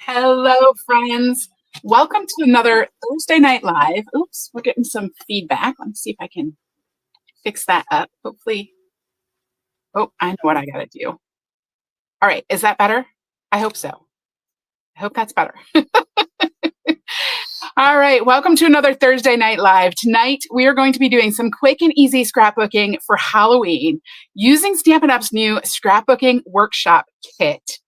Hello, friends. Welcome to another Thursday Night Live. Oops, we're getting some feedback. Let me see if I can fix that up. Hopefully. Oh, I know what I got to do. All right, is that better? I hope so. I hope that's better. All right, welcome to another Thursday Night Live. Tonight, we are going to be doing some quick and easy scrapbooking for Halloween using Stampin' Up's new Scrapbooking Workshop Kit.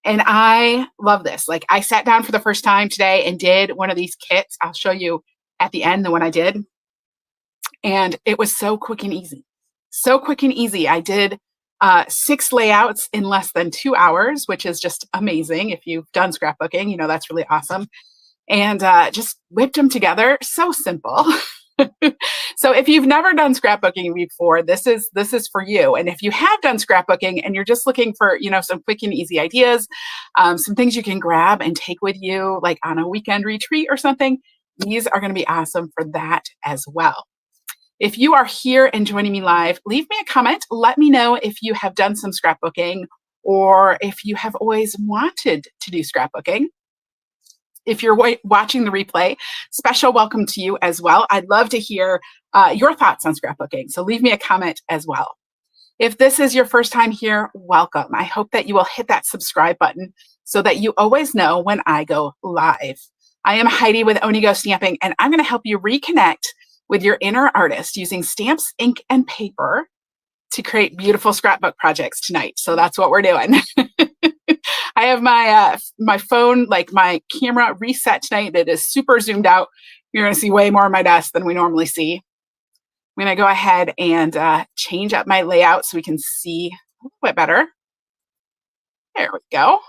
And I love this. Like, I sat down for the first time today and did one of these kits. I'll show you at the end the one I did. And it was so quick and easy. So quick and easy. I did 6 layouts in less than 2 hours, which is just amazing. If you've done scrapbooking, you know that's really awesome. And just whipped them together. So simple. So if you've never done scrapbooking before, this is for you. And if you have done scrapbooking and you're just looking for, some quick and easy ideas, some things you can grab and take with you, like on a weekend retreat or something, these are going to be awesome for that as well. If you are here and joining me live, leave me a comment. Let me know if you have done some scrapbooking or if you have always wanted to do scrapbooking. If you're watching the replay, special welcome to you as well. I'd love to hear your thoughts on scrapbooking, so leave me a comment as well. If this is your first time here, welcome. I hope that you will hit that subscribe button so that you always know when I go live. I am Heidi with Onigo Stamping, and I'm going to help you reconnect with your inner artist using stamps, ink, and paper to create beautiful scrapbook projects tonight. So that's what we're doing. I have my phone, like my camera reset tonight that is super zoomed out. You're going to see way more of my desk than we normally see. I'm going to go ahead and change up my layout so we can see a little bit better. There we go.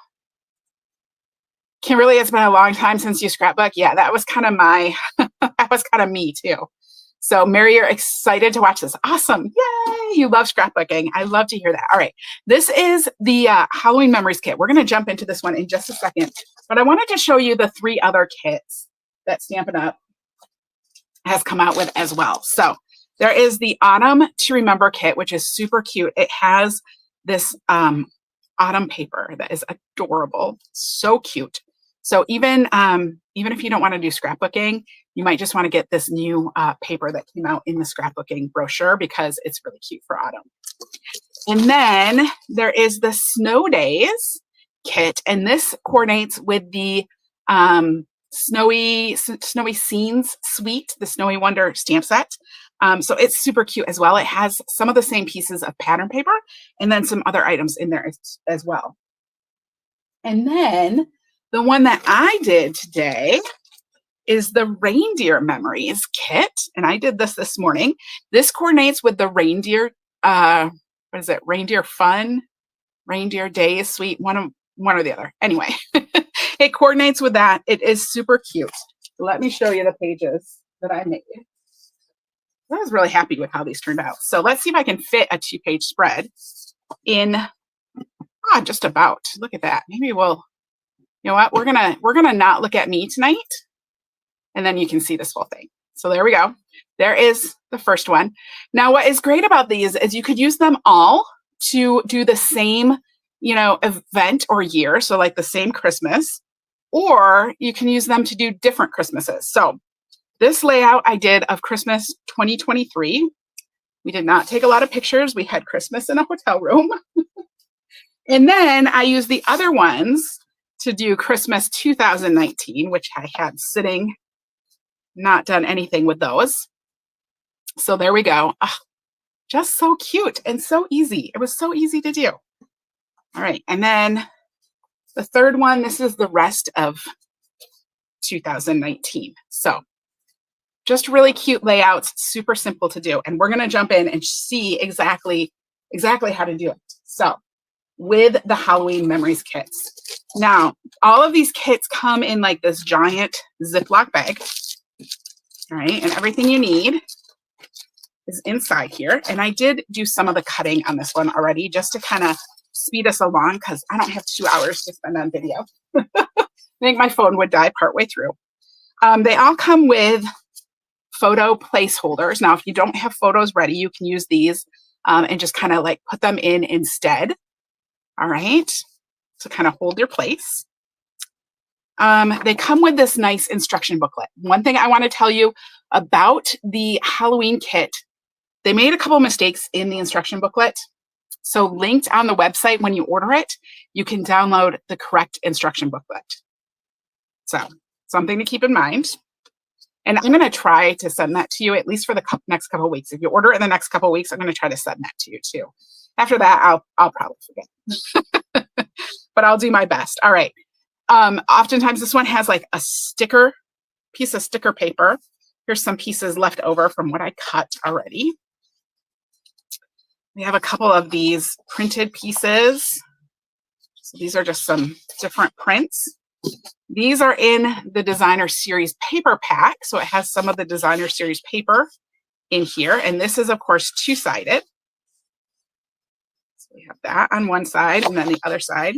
Kimberly, it's been a long time since you scrapbook. Yeah, that was kind of that was kind of me too. So Mary, you're excited to watch this. Awesome. Yay. You love scrapbooking. I love to hear that. All right. This is the Halloween Memories Kit. We're going to jump into this one in just a second. But I wanted to show you the 3 other kits that Stampin' Up has come out with as well. So there is the Autumn to Remember kit, which is super cute. It has this autumn paper that is adorable. So cute. So even if you don't want to do scrapbooking, you might just want to get this new paper that came out in the scrapbooking brochure because it's really cute for autumn. And then there is the Snow Days kit, and this coordinates with the Snowy Scenes Suite, the Snowy Wonder stamp set. So it's super cute as well. It has some of the same pieces of pattern paper and then some other items in there as well. And then the one that I did today is the Reindeer Memories kit, and I did this morning. This coordinates with the reindeer, Reindeer Fun, Reindeer Days Suite, one or the other. Anyway, it coordinates with that. It is super cute. Let me show you the pages that I made. I was really happy with how these turned out. So let's see if I can fit a 2-page spread in. Just about. Look at that. Maybe we'll. You know what? We're gonna not look at me tonight. And then you can see this whole thing. So there we go. There is the first one. Now, what is great about these is you could use them all to do the same, event or year. So like the same Christmas, or you can use them to do different Christmases. So this layout I did of Christmas 2023. We did not take a lot of pictures. We had Christmas in a hotel room. And then I used the other ones to do Christmas 2019, which I had sitting, not done anything with those. So there we go. Just so cute and so easy. It was so easy to do. All right. And then the third one, this is the rest of 2019. So just really cute layouts, super simple to do. And we're going to jump in and see exactly how to do it. So with the Halloween Memories kits. Now, all of these kits come in like this giant Ziploc bag. All right, and everything you need is inside here. And I did do some of the cutting on this one already just to kind of speed us along because I don't have 2 hours to spend on video. I think my phone would die partway through. They all come with photo placeholders. Now, if you don't have photos ready, you can use these and just kind of like put them in instead. All right, so kind of hold your place. They come with this nice instruction booklet. One thing I want to tell you about the Halloween kit, they made a couple of mistakes in the instruction booklet. So linked on the website when you order it, you can download the correct instruction booklet. So something to keep in mind. And I'm going to try to send that to you at least for the next couple of weeks. If you order it in the next couple of weeks, I'm going to try to send that to you too. After that, I'll probably forget, but I'll do my best. All right. Oftentimes this one has like a piece of sticker paper. Here's some pieces left over from what I cut already. We have a couple of these printed pieces. So these are just some different prints. These are in the Designer Series paper pack. So it has some of the Designer Series paper in here. And this is, of course, two-sided. So we have that on one side, and then the other side,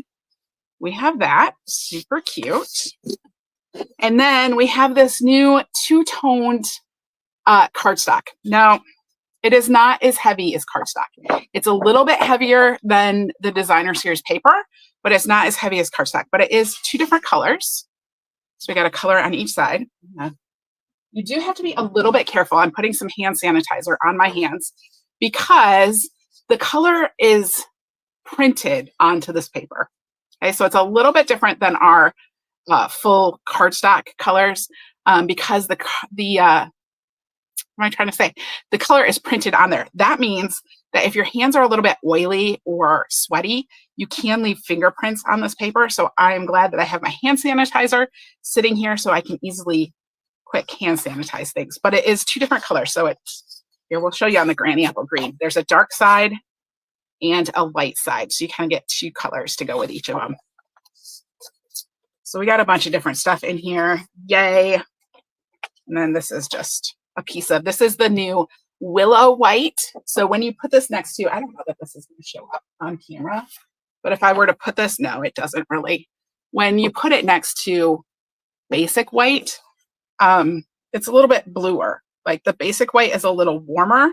we have that. Super cute. And then we have this new two-toned cardstock. Now, it is not as heavy as cardstock. It's a little bit heavier than the Designer Series paper, but it's not as heavy as cardstock. But it is two different colors. So we got a color on each side. You do have to be a little bit careful. I'm putting some hand sanitizer on my hands because the color is printed onto this paper. Okay, so it's a little bit different than our full cardstock colors because what am I trying to say? The color is printed on there. That means that if your hands are a little bit oily or sweaty, you can leave fingerprints on this paper. So I am glad that I have my hand sanitizer sitting here so I can easily quick hand sanitize things. But it is two different colors. So here, we'll show you on the Granny Apple Green. There's a dark side and a light side. So you kind of get two colors to go with each of them. So we got a bunch of different stuff in here. Yay. And then this is just a piece of, this is the new Willow White. So when you put this next to, I don't know that this is going to show up on camera, but if I were to put this, no, it doesn't really. When you put it next to Basic White, it's a little bit bluer. Like the Basic White is a little warmer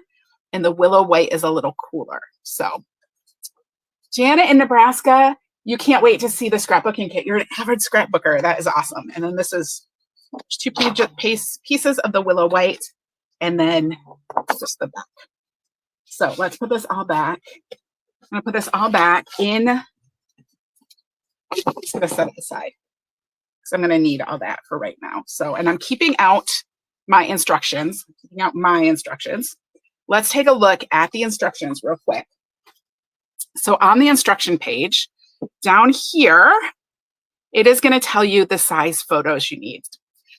and the Willow White is a little cooler. So Janet in Nebraska, you can't wait to see the scrapbooking kit. You're an avid scrapbooker. That is awesome. And then this is two pieces of the Willow White, and then just the back. So let's put this all back. I'm going to put this all back in. I'm just going to set it aside because I'm going to need all that for right now. So, and I'm keeping out my instructions. Let's take a look at the instructions real quick. So on the instruction page, down here, it is going to tell you the size photos you need.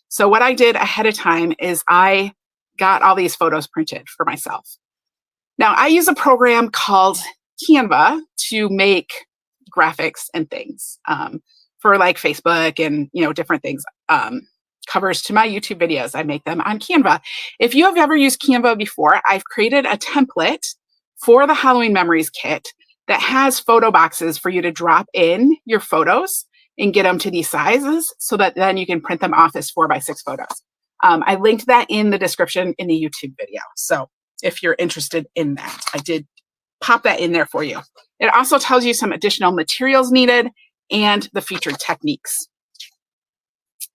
So what I did ahead of time is I got all these photos printed for myself. Now I use a program called Canva to make graphics and things for like Facebook and different things. Covers to my YouTube videos, I make them on Canva. If you have ever used Canva before, I've created a template for the Halloween Memories kit that has photo boxes for you to drop in your photos and get them to these sizes so that then you can print them off as 4x6 photos. I linked that in the description in the YouTube video. So if you're interested in that, I did pop that in there for you. It also tells you some additional materials needed and the featured techniques.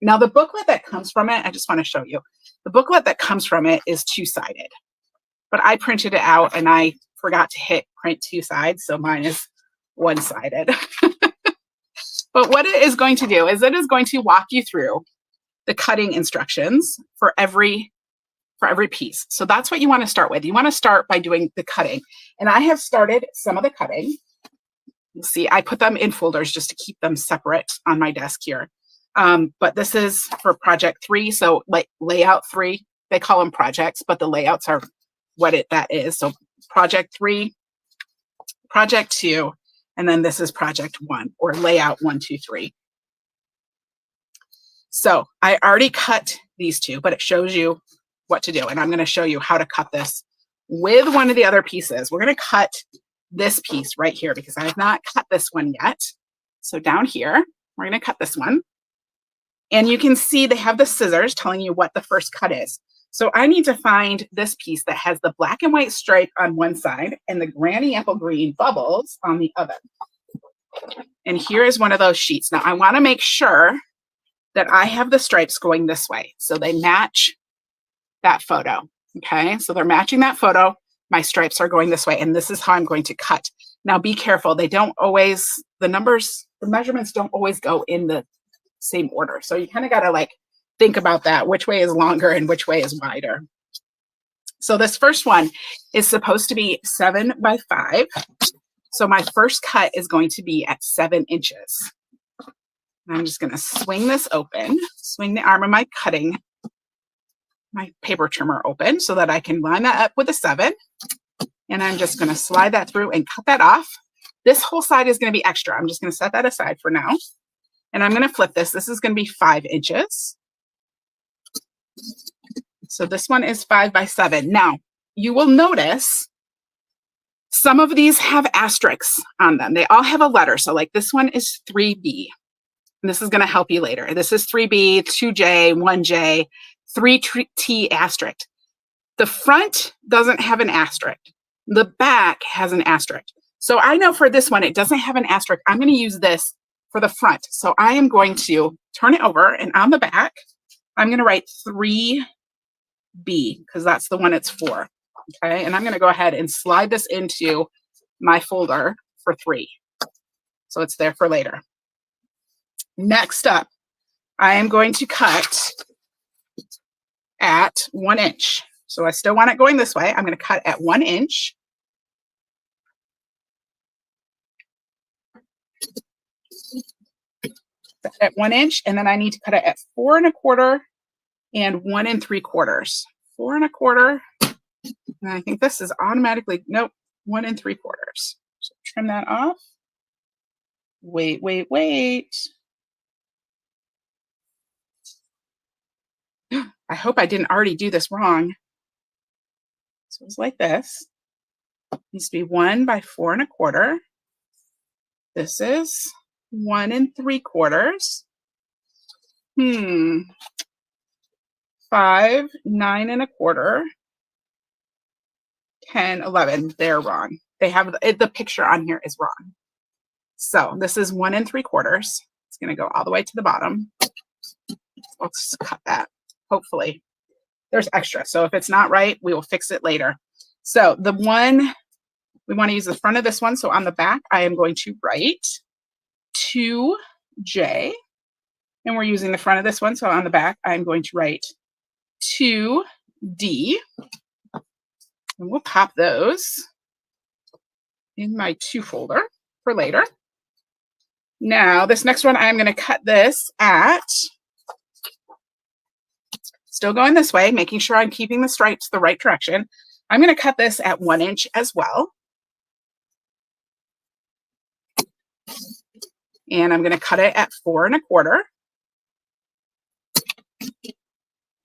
Now the booklet that comes from it, I just want to show you. The booklet that comes from it is two-sided, but I printed it out and I forgot to hit print two sides, so mine is one-sided. But what it is going to do is it is going to walk you through the cutting instructions for every piece. So that's what you want to start with. You want to start by doing the cutting. And I have started some of the cutting. You'll see I put them in folders just to keep them separate on my desk here. But this is for project 3. So like layout 3, they call them projects, but the layouts are what that is. So project 3, project 2, and then this is project 1 or layout 1, 2, 3. So I already cut these two, but it shows you what to do. And I'm going to show you how to cut this with one of the other pieces. We're going to cut this piece right here because I have not cut this one yet. So down here, we're going to cut this one. And you can see they have the scissors telling you what the first cut is. So I need to find this piece that has the black and white stripe on one side and the Granny Apple Green bubbles on the other. And here is one of those sheets. Now I want to make sure that I have the stripes going this way. So they match that photo. Okay, so they're matching that photo. My stripes are going this way, and this is how I'm going to cut. Now be careful. They don't always, the measurements don't always go in the same order. So you kind of got to like think about that, which way is longer and which way is wider. So this first one is supposed to be 7 by 5. So my first cut is going to be at 7 inches. And I'm just going to swing this open, swing the arm of my paper trimmer open so that I can line that up with a 7. And I'm just going to slide that through and cut that off. This whole side is going to be extra. I'm just going to set that aside for now. And I'm going to flip this. This is going to be 5 inches. So this one is 5 by 7. Now, you will notice some of these have asterisks on them. They all have a letter. So like this one is 3B. And this is going to help you later. This is 3B, 2J, 1J, 3T asterisk. The front doesn't have an asterisk. The back has an asterisk. So I know for this one, it doesn't have an asterisk. I'm going to use this for the front. So I am going to turn it over, and on the back, I'm going to write 3B because that's the one it's for. Okay, and I'm going to go ahead and slide this into my folder for 3. So it's there for later. Next up, I am going to cut at 1 inch. So I still want it going this way. I'm going to cut at 1 inch. At 1 inch, and then I need to cut it at 4 1/4 and 1 3/4. 4 1/4, and I think this is automatically, nope, 1 3/4. So trim that off. Wait. I hope I didn't already do this wrong. So it's like this. It needs to be 1 by 4 1/4. This is 1 3/4. 5, 9 1/4, 10, 11. They're wrong. They have the picture on here is wrong. So this is 1 3/4. It's going to go all the way to the bottom. Let's cut that. Hopefully there's extra. So if it's not right, we will fix it later. So the one, we want to use the front of this one. So on the back, I am going to write 2J, and we're using the front of this one. So on the back, I'm going to write 2D, and we'll pop those in my 2 folder for later. Now, this next one, I'm going to cut this at, still going this way, making sure I'm keeping the stripes the right direction. I'm going to cut this at 1 inch as well. And I'm going to cut it at 4 1/4.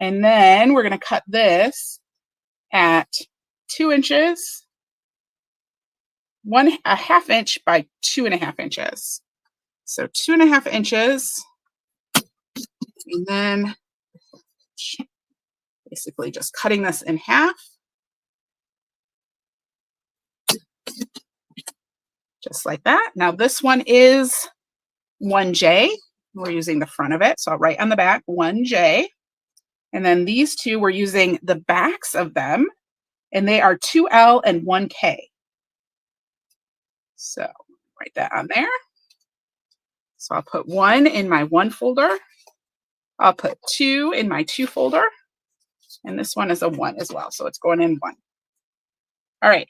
And then we're going to cut this at 2 inches, 1/2 inch by 2.5 inches. So 2.5 inches, and then basically just cutting this in half. Just like that. Now this one is 1J. We're using the front of it. So I'll write on the back 1J. And then these two, we're using the backs of them, and they are 2L and 1K. So write that on there. So I'll put 1 in my 1 folder. I'll put 2 in my 2 folder. And this one is a 1 as well. So it's going in 1. All right.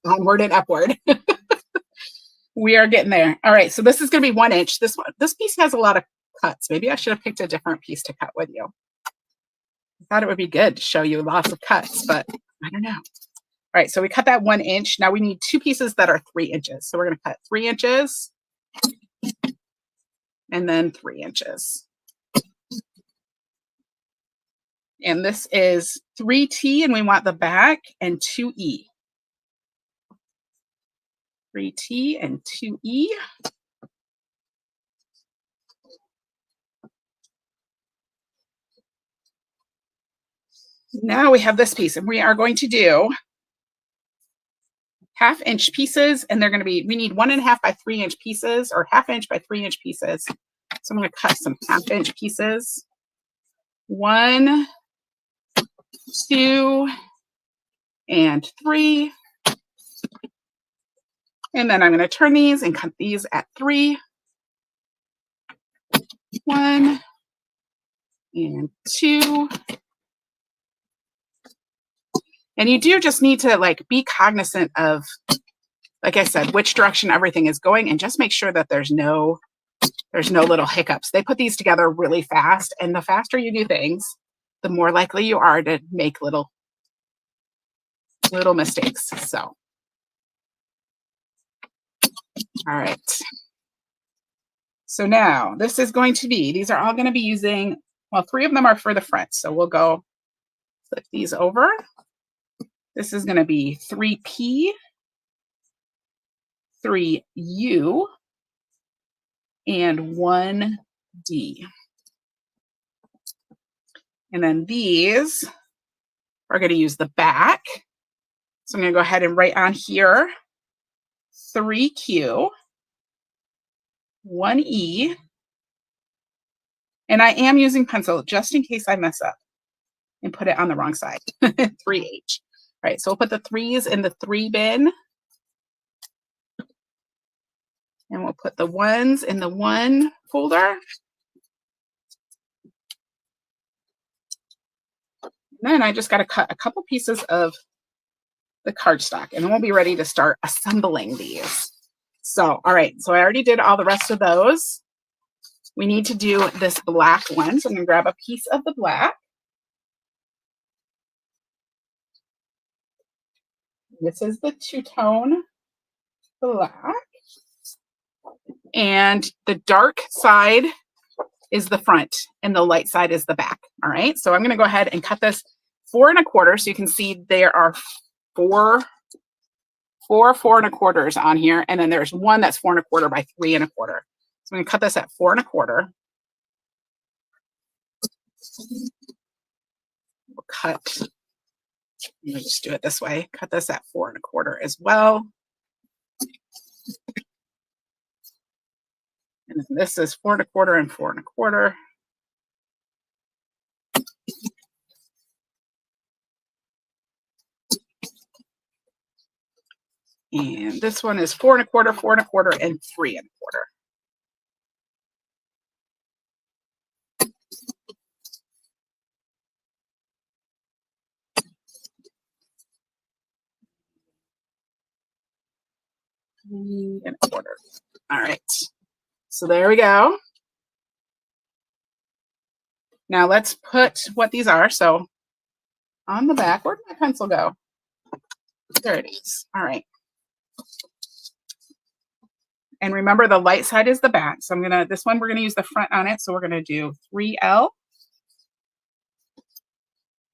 Onward and upward. We are getting there. All right. So this is going to be 1 inch. This piece has a lot of cuts. Maybe I should have picked a different piece to cut with you. I thought it would be good to show you lots of cuts, but I don't know. All right. So we cut that 1 inch. Now we need 2 pieces that are 3 inches. So we're going to cut 3 inches and then 3 inches. And this is 3T, and we want the back, and 2E. 3T and 2E. Now we have this piece, and we are going to do 1/2 inch pieces, and they're going to be, we need 1.5 by 3 inch pieces, or 1/2 inch by 3 inch pieces. So I'm going to cut some 1/2-inch pieces. 1, 2, and 3. And then I'm going to turn these and cut these at 3. 1 and 2. And you do just need to like be cognizant of, like I said, which direction everything is going, and just make sure that there's no little hiccups. They put these together really fast, and the faster you do things, the more likely you are to make little mistakes. So, all right. So now this is going to be, these are all going to be using, well, 3 of them are for the front. So we'll go flip these over. This is going to be 3P, 3U, and 1D. And then these are going to use the back. So I'm going to go ahead and write on here 3Q, 1E, and I am using pencil just in case I mess up and put it on the wrong side. 3H. All right, so we'll put the 3s in the 3 bin. And we'll put the 1s in the 1 folder. And then I just got to cut a couple pieces of the cardstock, and then we'll be ready to start assembling these. So, all right, so I already did all the rest of those. We need to do this black one. So I'm going to grab a piece of the black. This is the 2-tone black. And the dark side is the front and the light side is the back. All right, so I'm going to go ahead and cut this 4 1/4. So you can see there are 4 4 1/4 on here, and then there's one that's 4 1/4 by 3 1/4. So I'm going to cut this at 4 1/4. We'll cut. Let me just do it this way. Cut this at 4 1/4 as well. And then this is 4 1/4 and 4 1/4. And this one is 4 1/4, 4 1/4, and 3 1/4. Three and a quarter. All right. So there we go. Now let's put what these are. So on the back, where did my pencil go? There it is. All right. And remember, the light side is the back. So I'm gonna, this one, we're gonna use the front on it. So we're gonna do 3L,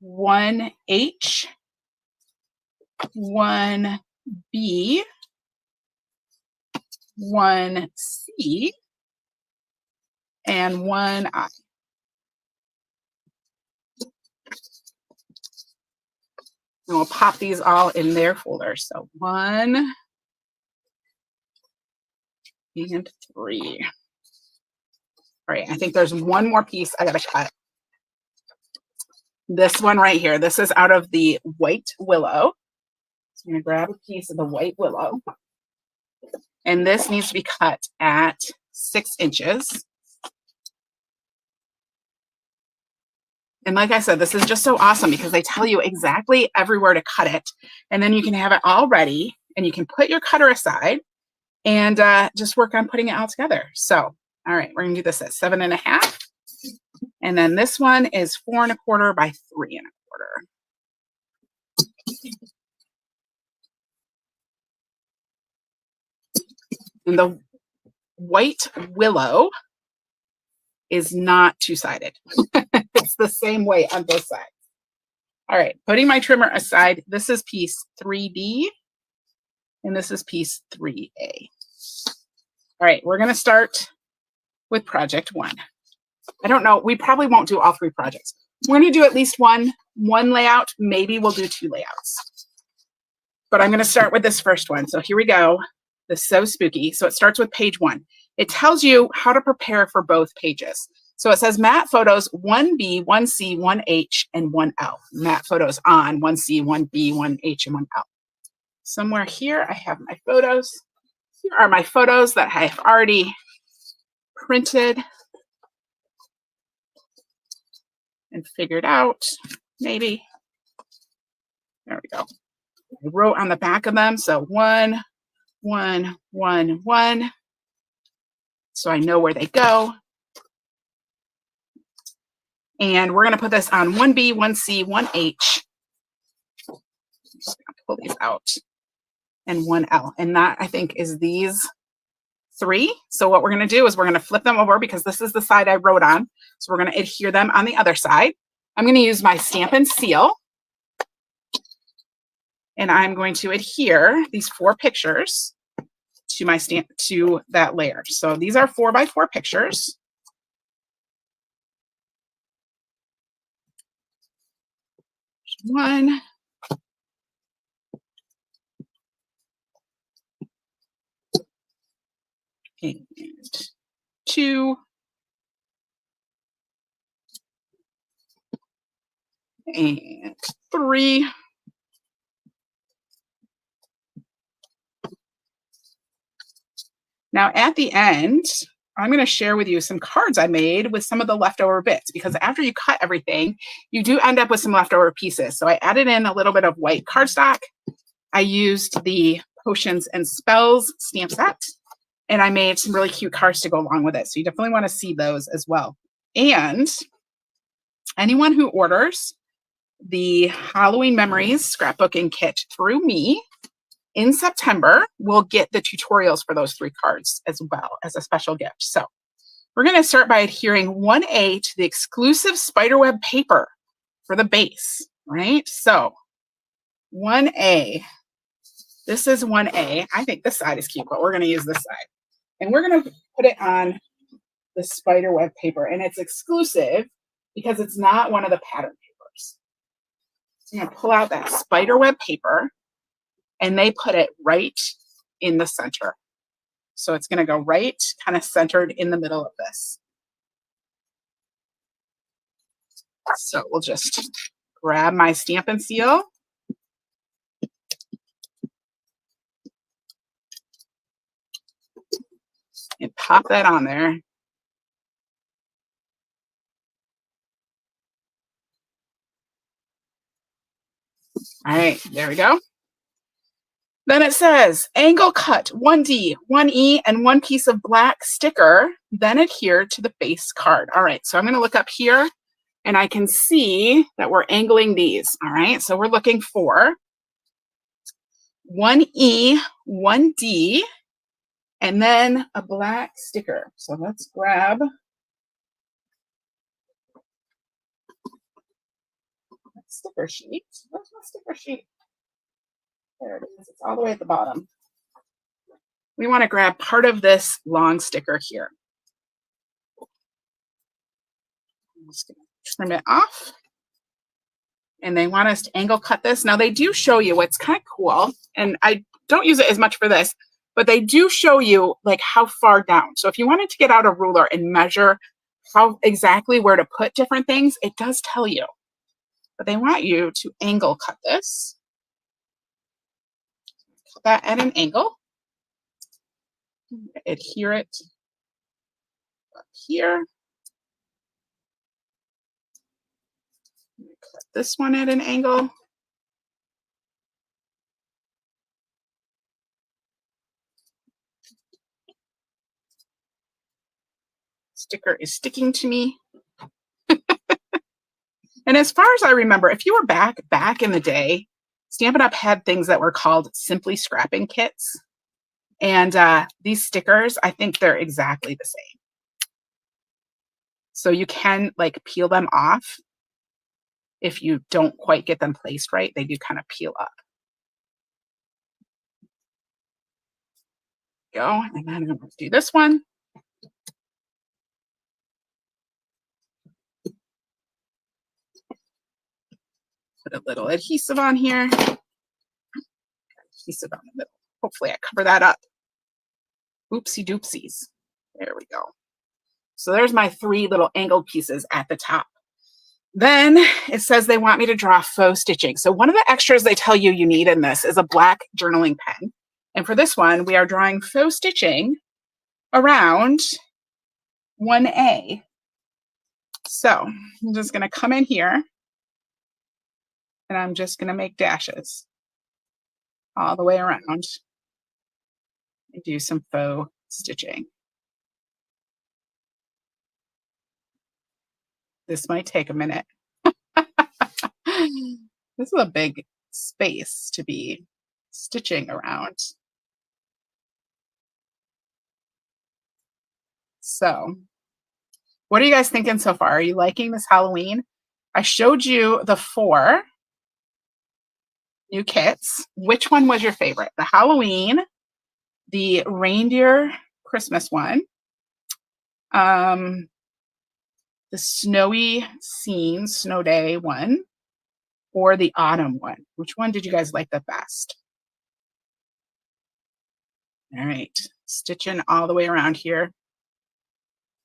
1H, 1B, 1C, and 1I. And we'll pop these all in their folders. So 1 and 3. All right, I think there's one more piece I gotta cut. This one right here. This is out of the white willow. So I'm gonna grab a piece of the white willow. And this needs to be cut at 6 inches. And like I said, this is just so awesome because they tell you exactly everywhere to cut it. And then you can have it all ready and you can put your cutter aside and just work on putting it all together. So, all right, we're gonna do this at 7 1/2. And then this one is 4 1/4 by 3 1/4. And the white willow is not two-sided. It's the same way on both sides. All right, putting my trimmer aside, this is piece 3B, and this is piece 3A. All right, we're gonna start with project 1. I don't know, we probably won't do all 3 projects. We're gonna do at least one layout, maybe we'll do 2 layouts. But I'm gonna start with this first one. So here we go. This is so spooky. So it starts with page 1. it tells you how to prepare for both pages. So it says matte photos 1B, 1C, 1H, and 1L. Matte photos on 1C, 1B, 1H, and 1L. Somewhere here I have my photos. Here are my photos that I've already printed and figured out, maybe. There we go. I wrote on the back of them, so 1, 1, 1, 1. So I know where they go. And we're going to put this on 1B, 1C, 1H. I'm just going to pull these out. And 1L. And that, I think, is these 3. So what we're going to do is we're going to flip them over because this is the side I wrote on. So we're going to adhere them on the other side. I'm going to use my Stampin' Seal. And I'm going to adhere these 4 pictures to my to that layer. So these are 4x4 pictures. One. And 2. And 3. Now at the end, I'm going to share with you some cards I made with some of the leftover bits, because after you cut everything, you do end up with some leftover pieces. So I added in a little bit of white cardstock. I used the Potions and Spells stamp set, and I made some really cute cards to go along with it. So you definitely want to see those as well. And anyone who orders the Halloween Memories Scrapbooking Kit through me in September will get the tutorials for those 3 cards as well as a special gift. So we're going to start by adhering 1A to the exclusive spiderweb paper for the base, right? So 1A, this is 1A. I think this side is cute, but we're going to use this side. And we're going to put it on the spiderweb paper, and it's exclusive because it's not one of the pattern papers. So I'm going to pull out that spiderweb paper, and they put it right in the center. So it's going to go right kind of centered in the middle of this. So we'll just grab my Stampin' Seal. And pop that on there. All right, there we go. Then it says angle cut 1D, 1E, and 1 piece of black sticker, then adhere to the base card. All right, so I'm going to look up here and I can see that we're angling these. All right, so we're looking for 1E, 1D, and then a black sticker. So let's grab a sticker sheet. Where's my sticker sheet? There it is. It's all the way at the bottom. We want to grab part of this long sticker here. I'm just going to trim it off. And they want us to angle cut this. Now they do show you what's kind of cool, and I don't use it as much for this, but they do show you like how far down. So if you wanted to get out a ruler and measure how exactly where to put different things, it does tell you. But they want you to angle cut this. Cut that at an angle. Adhere it up here. Cut this one at an angle. Sticker is sticking to me. And as far as I remember, if you were back in the day, Stampin' Up! Had things that were called Simply Scrapping Kits. And these stickers, I think they're exactly the same. So you can like peel them off if you don't quite get them placed right. They do kind of peel up. Go, and then I'm going to do this one. Put a little adhesive on here. Adhesive on the middle. Hopefully I cover that up. Oopsie doopsies. There we go. So there's my 3 little angled pieces at the top. Then it says they want me to draw faux stitching. So one of the extras they tell you you need in this is a black journaling pen. And for this one, we are drawing faux stitching around 1A. So I'm just going to come in here and I'm just going to make dashes all the way around and do some faux stitching. This might take a minute. This is a big space to be stitching around. So, what are you guys thinking so far? Are you liking this Halloween? I showed you the 4 new kits. Which one was your favorite? The Halloween, the reindeer Christmas one, the snowy scene, snow day one, or the autumn one? Which one did you guys like the best? All right, stitching all the way around here.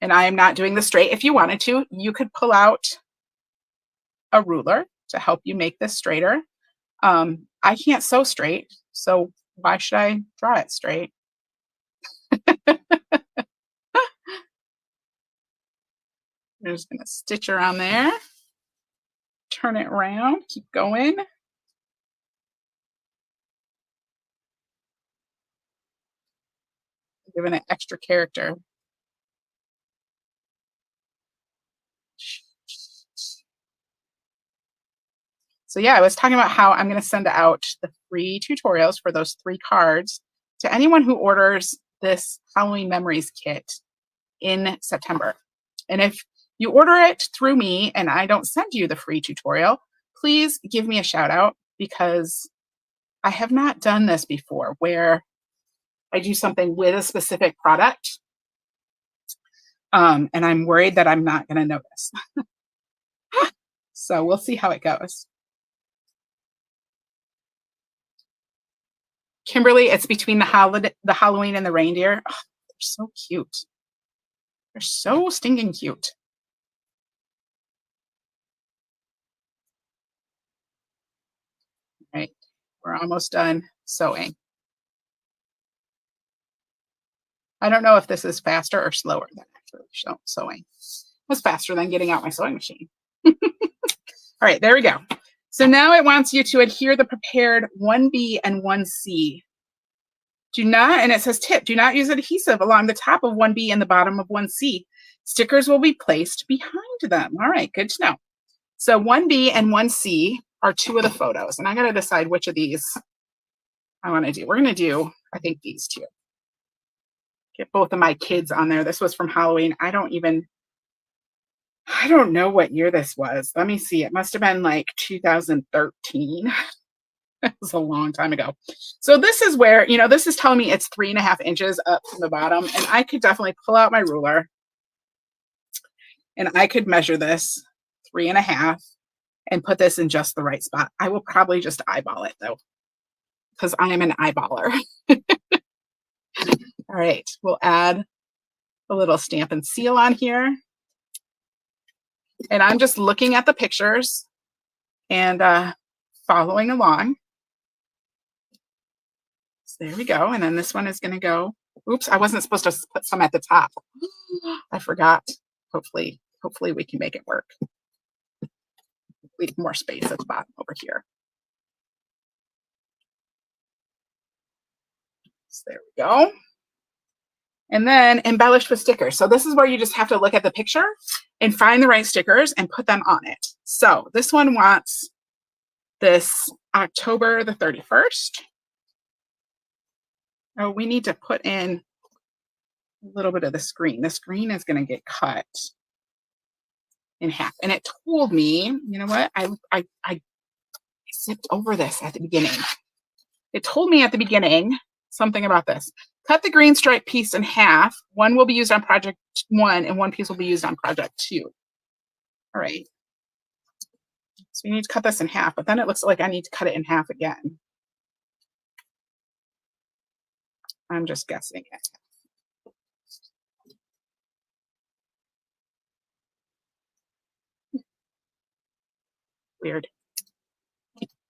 And I am not doing this straight. If you wanted to, you could pull out a ruler to help you make this straighter. I can't sew straight, so why should I draw it straight? I'm just gonna stitch around there, turn it around, keep going. Giving it extra character. So yeah, I was talking about how I'm going to send out the free tutorials for those 3 cards to anyone who orders this Halloween Memories kit in September. And if you order it through me and I don't send you the free tutorial, please give me a shout out, because I have not done this before where I do something with a specific product. And I'm worried that I'm not going to notice. So we'll see how it goes. Kimberly, it's between the Halloween and the reindeer. Oh, they're so cute. They're so stinking cute. All right, we're almost done sewing. I don't know if this is faster or slower than actually sewing. It's faster than getting out my sewing machine. All right, there we go. So now it wants you to adhere the prepared 1B and 1C. Do not, and it says tip, do not use adhesive along the top of 1B and the bottom of 1C. Stickers will be placed behind them. All right, good to know. So 1B and 1C are 2 of the photos, and I got to decide which of these I want to do. We're going to do, I think, these 2. Get both of my kids on there. This was from Halloween. I don't know what year this was. Let me see. It must have been like 2013. It was a long time ago. So this is where, this is telling me it's 3.5 inches up from the bottom. And I could definitely pull out my ruler and I could measure this 3.5 and put this in just the right spot. I will probably just eyeball it though, because I am an eyeballer. All right, we'll add a little stamp and seal on here. And I'm just looking at the pictures and following along. So there we go. And then this one is going to go. Oops, I wasn't supposed to put some at the top. I forgot. Hopefully we can make it work. Leave more space at the bottom over here. So there we go. And then embellished with stickers. So this is where you just have to look at the picture and find the right stickers and put them on it. So this one wants this October the 31st. Oh, we need to put in a little bit of the screen. The screen is going to get cut in half. And it told me, you know what? I zipped over this at the beginning. It told me at the beginning something about this. Cut the green stripe piece in half. One will be used on project 1 and 1 piece will be used on project 2. All right. So we need to cut this in half, but then it looks like I need to cut it in half again. I'm just guessing it. Weird.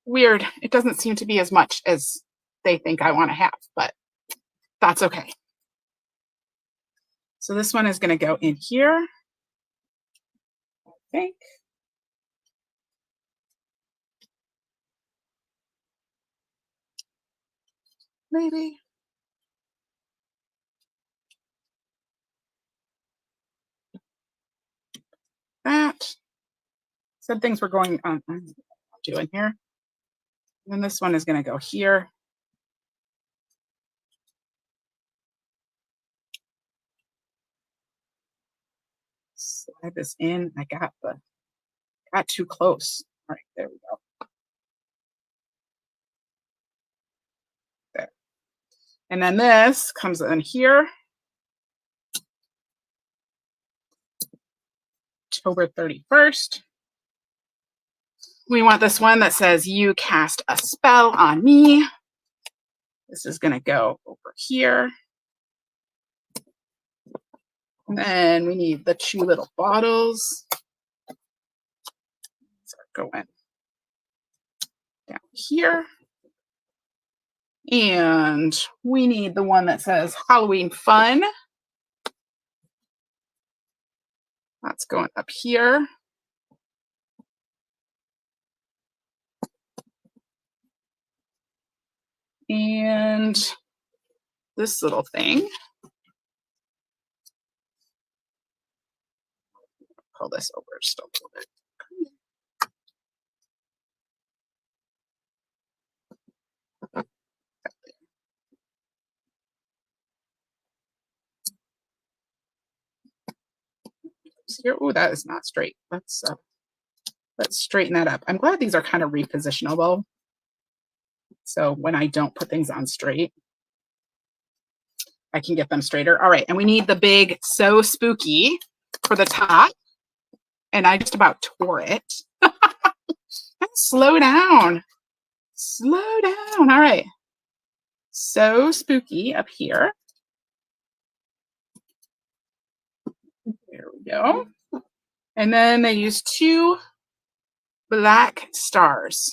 Weird. It doesn't seem to be as much as they think I want to have, but that's okay. So this one is going to go in here, I think. Maybe. That. Said things were going on. I'm doing here. And then this one is going to go here. Slide this in. I got too close. All right, there we go. There. And then this comes in here. October 31st. We want this one that says, "You cast a spell on me." This is going to go over here. And then we need the 2 little bottles. These are going down here. And we need the one that says Halloween Fun. That's going up here. And this little thing. Pull this over just a little bit. Oh, that is not straight. Let's straighten that up. I'm glad these are kind of repositionable. So when I don't put things on straight, I can get them straighter. All right, and we need the big So Spooky for the top. And I just about tore it. Slow down. Slow down. All right. So Spooky up here. There we go. And then they use 2 black stars.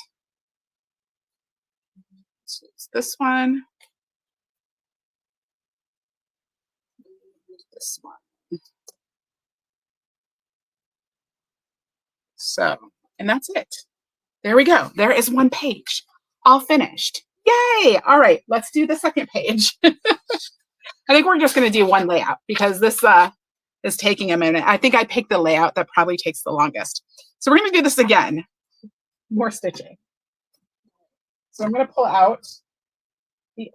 So it's this one. This one. So, and that's it. There we go. There is 1 page, all finished. Yay! All right, let's do the second page. I think we're just going to do 1 layout because this is taking a minute. I think I picked the layout that probably takes the longest. So we're going to do this again. More stitching. So I'm going to pull out the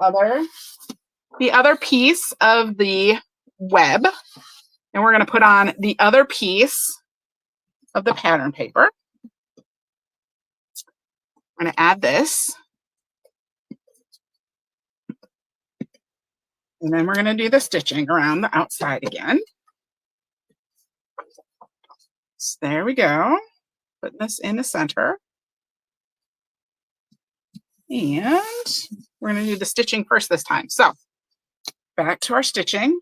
other piece of the web, and we're going to put on the other piece of the pattern paper. I'm going to add this. And then we're going to do the stitching around the outside again. So there we go. Putting this in the center. And we're going to do the stitching first this time. So back to our stitching.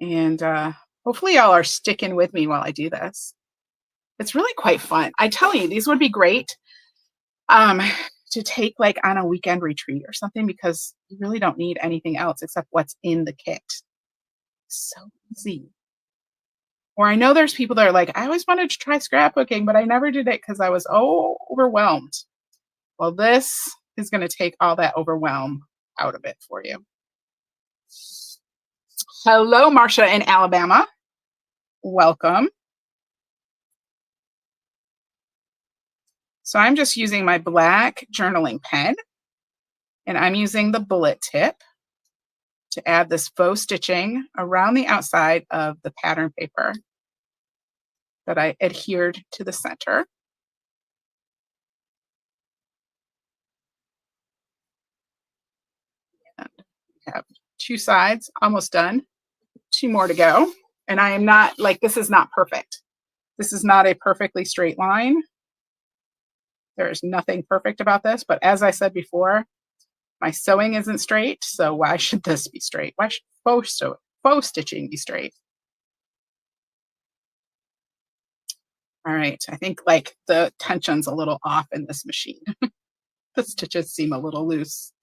And hopefully y'all are sticking with me while I do this. It's really quite fun. I tell you, these would be great to take like on a weekend retreat or something because you really don't need anything else except what's in the kit. So easy. Or I know there's people that are like, I always wanted to try scrapbooking, but I never did it because I was overwhelmed. Well, this is going to take all that overwhelm out of it for you. Hello, Marcia in Alabama. Welcome. So I'm just using my black journaling pen, and I'm using the bullet tip to add this faux stitching around the outside of the pattern paper that I adhered to the center. And we have 2 sides almost done, 2 more to go. And I am not like, this is not perfect. This is not a perfectly straight line. There's nothing perfect about this, but as I said before, my sewing isn't straight, so why should this be straight? Why should faux stitching be straight? All right, I think like the tension's a little off in this machine. The stitches seem a little loose.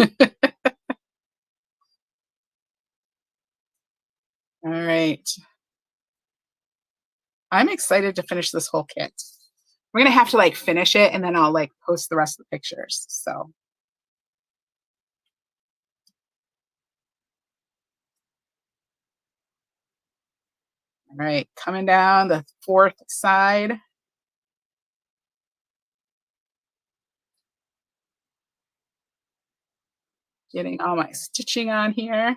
All right. I'm excited to finish this whole kit. We're gonna have to like finish it and then I'll like post the rest of the pictures. So, all right, coming down the fourth side. Getting all my stitching on here.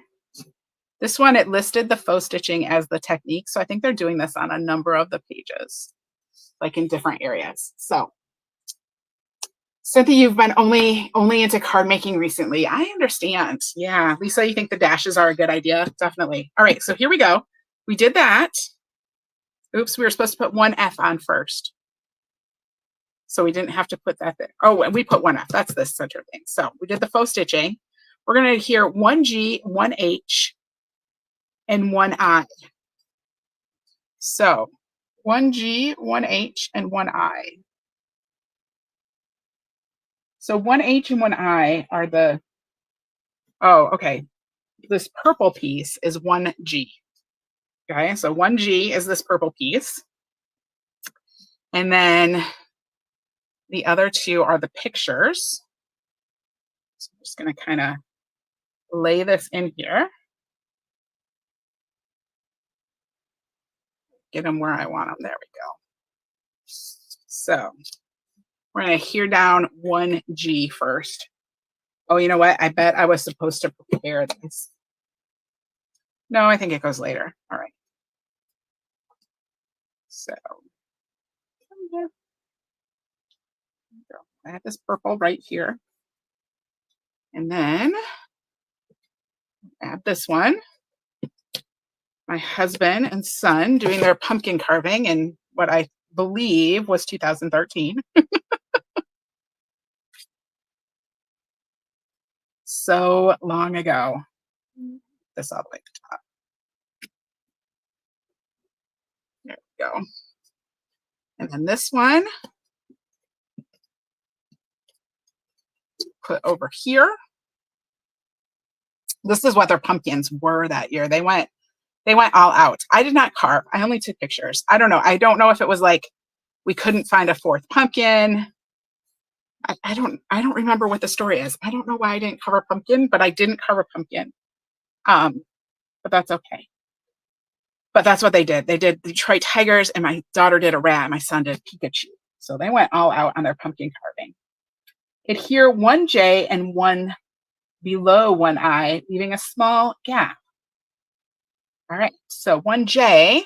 This one, it listed the faux stitching as the technique. So I think they're doing this on a number of the pages, like in different areas. So Cynthia, you've been only into card making recently. I understand. Yeah. Lisa, you think the dashes are a good idea? Definitely. All right. So here we go. We did that. Oops, we were supposed to put one F on first. So we didn't have to put that there. Oh, and we put one F. That's the center thing. So we did the faux stitching. We're going to adhere one G, one H, and one I. So one G, one H, and one I. So one H and one I are the, oh, okay. This purple piece is one G. Okay, so one G is this purple piece. And then the other two are the pictures. So I'm just going to kind of lay this in here. Get them where I want them. There we go. So we're going to adhere down one G first. Oh, you know what? I bet I was supposed to prepare this. No, I think it goes later. All right. So I have this purple right here. And then add this one. My husband and son doing their pumpkin carving in what I believe was 2013. So long ago. This all the way to the top. There we go. And then this one, put over here. This is what their pumpkins were that year. They went all out. I did not carve. I only took pictures. I don't know. I don't know if it was like we couldn't find a fourth pumpkin. I don't remember what the story is. I don't know why I didn't cover pumpkin, but I didn't cover pumpkin. But that's okay. But that's what they did. They did Detroit Tigers, and my daughter did a rat, and my son did Pikachu. So they went all out on their pumpkin carving. Adhere one J and one below one I, leaving a small gap. All right, so one J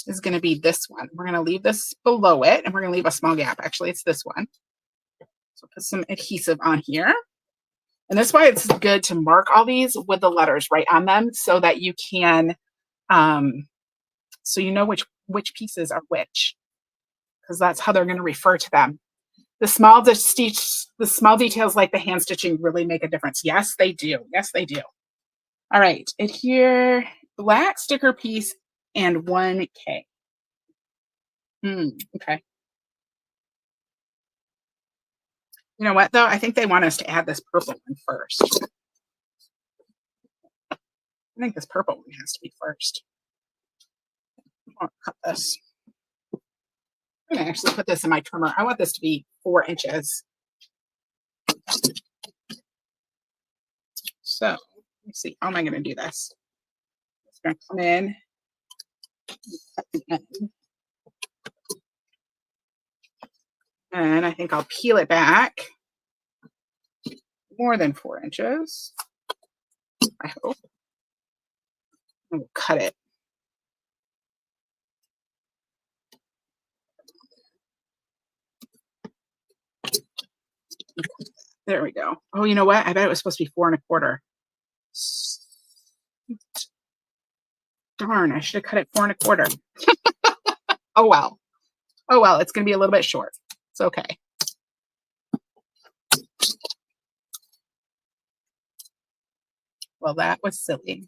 is going to be this one. We're going to leave this below it, and we're going to leave a small gap. Actually, it's this one. So put some adhesive on here. And that's why it's good to mark all these with the letters right on them so that you can, so you know which pieces are which, because that's how they're going to refer to them. The small details like the hand stitching really make a difference. Yes, they do. Yes, they do. All right, adhere black sticker piece and one K. Okay. You know what, though? I think they want us to add this purple one first. I think this purple one has to be first. I'll cut this. I'm going to actually put this in my trimmer. I want this to be 4 inches. So let me see. How am I going to do this? It's going to come in. Cut the end. And I think I'll peel it back more than 4 inches. I hope. And we'll cut it. There we go. Oh, you know what? I bet it was supposed to be 4 1/4. Darn, I should have cut it 4 1/4. Oh well. Oh well, it's going to be a little bit short. It's okay. Well, that was silly.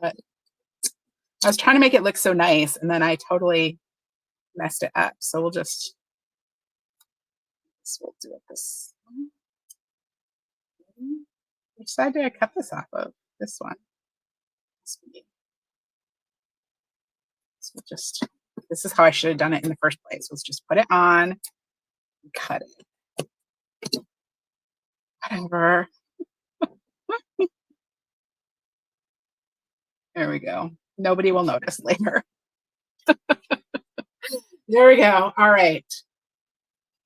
But I was trying to make it look so nice, and then I totally messed it up. So we'll do it this one. Which side did I cut this off of? This one. So this is how I should have done it in the first place. Let's just put it on and cut it. Whatever. There we go. Nobody will notice later. There we go. All right.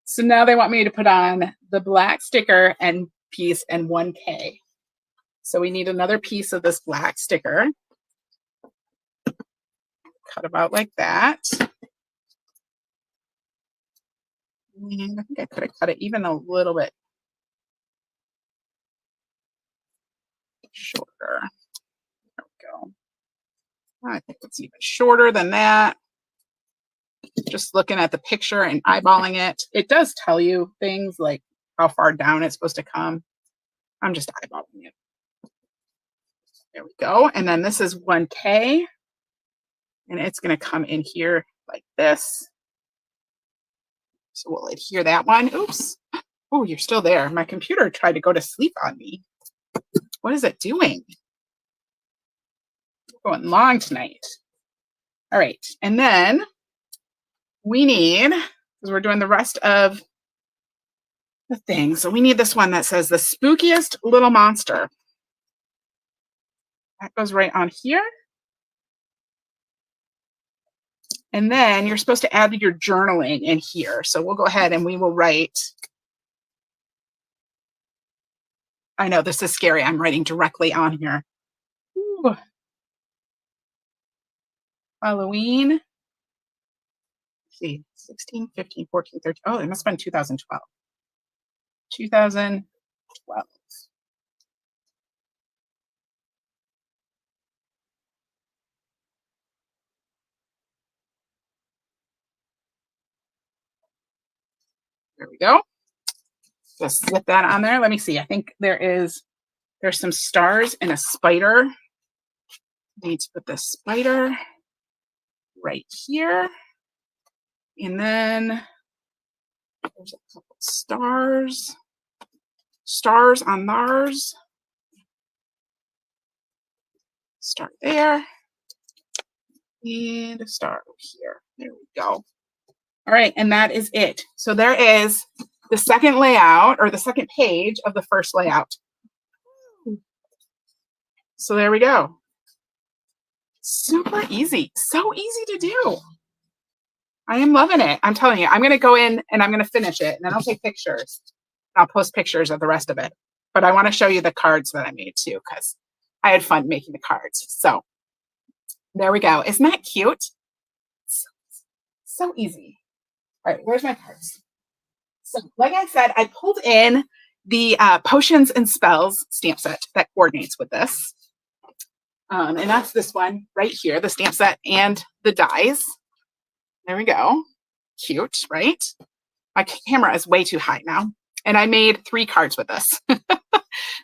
So now they want me to put on the black sticker and piece and 1K. So we need another piece of this black sticker. Cut about like that. And I think I could have cut it even a little bit shorter. There we go. I think it's even shorter than that. Just looking at the picture and eyeballing it, it does tell you things like how far down it's supposed to come. I'm just eyeballing it. There we go. And then this is 1K. And it's going to come in here like this. So we'll adhere that one. Oops. Oh, you're still there. My computer tried to go to sleep on me. What is it doing? We're going long tonight. All right. And then we need, because we're doing the rest of the thing, so we need this one that says the spookiest little monster. That goes right on here. And then you're supposed to add your journaling in here. So we'll go ahead and we will write. I know this is scary. I'm writing directly on here. Ooh. Halloween. Let's see, 16, 15, 14, 13. Oh, it must have been 2012. 2012. There we go. Just slip that on there. Let me see. I think there's some stars and a spider. Need to put the spider right here. And then there's a couple stars. Stars on Mars. Start there. And a star over here. There we go. All right, and that is it. So there is the second layout, or the second page of the first layout. So there we go. Super easy. So easy to do. I am loving it. I'm telling you, I'm going to go in and I'm going to finish it, and then I'll take pictures. I'll post pictures of the rest of it. But I want to show you the cards that I made too, because I had fun making the cards. So there we go. Isn't that cute? So easy. All right, where's my cards? So like I said, I pulled in the Potions and Spells stamp set that coordinates with this. And that's this one right here, the stamp set and the dies. There we go. Cute, right? My camera is way too high now. And I made 3 cards with this.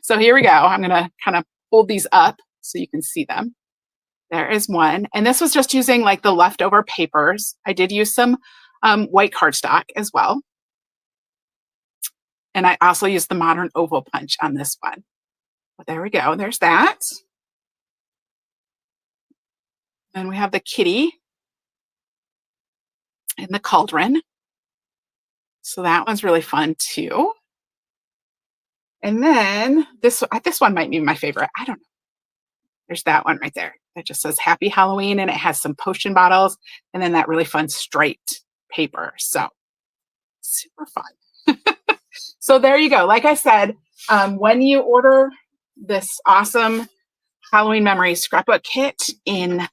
So here we go. I'm going to kind of hold these up so you can see them. There is one. And this was just using like the leftover papers. I did use some white cardstock as well. And I also used the modern oval punch on this one. But there we go. There's that. And we have the kitty and the cauldron. So that one's really fun too. And then this one might be my favorite. I don't know. There's that one right there. That just says Happy Halloween, and it has some potion bottles and then that really fun striped paper. So super fun. So there you go. Like I said, when you order this awesome Halloween Memories scrapbook kit in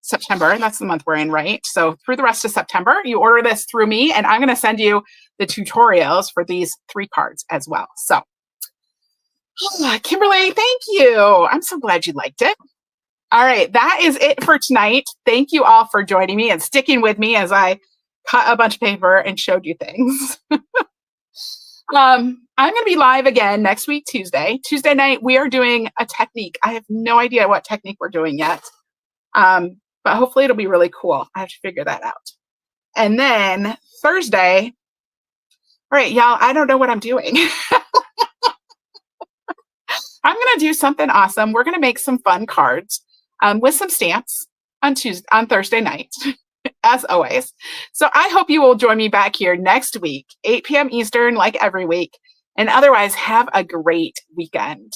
September, that's the month we're in, right? So through the rest of September, you order this through me, and I'm going to send you the tutorials for these 3 cards as well. So, Kimberly, thank you. I'm so glad you liked it. All right, that is it for tonight. Thank you all for joining me and sticking with me as I cut a bunch of paper and showed you things. I'm going to be live again next week, Tuesday. Tuesday night, we are doing a technique. I have no idea what technique we're doing yet, but hopefully it'll be really cool. I have to figure that out. And then Thursday, all right, y'all, I don't know what I'm doing. I'm going to do something awesome. We're going to make some fun cards with some stamps on Thursday night, as always. So I hope you will join me back here next week, 8 p.m. Eastern, like every week. And otherwise, have a great weekend.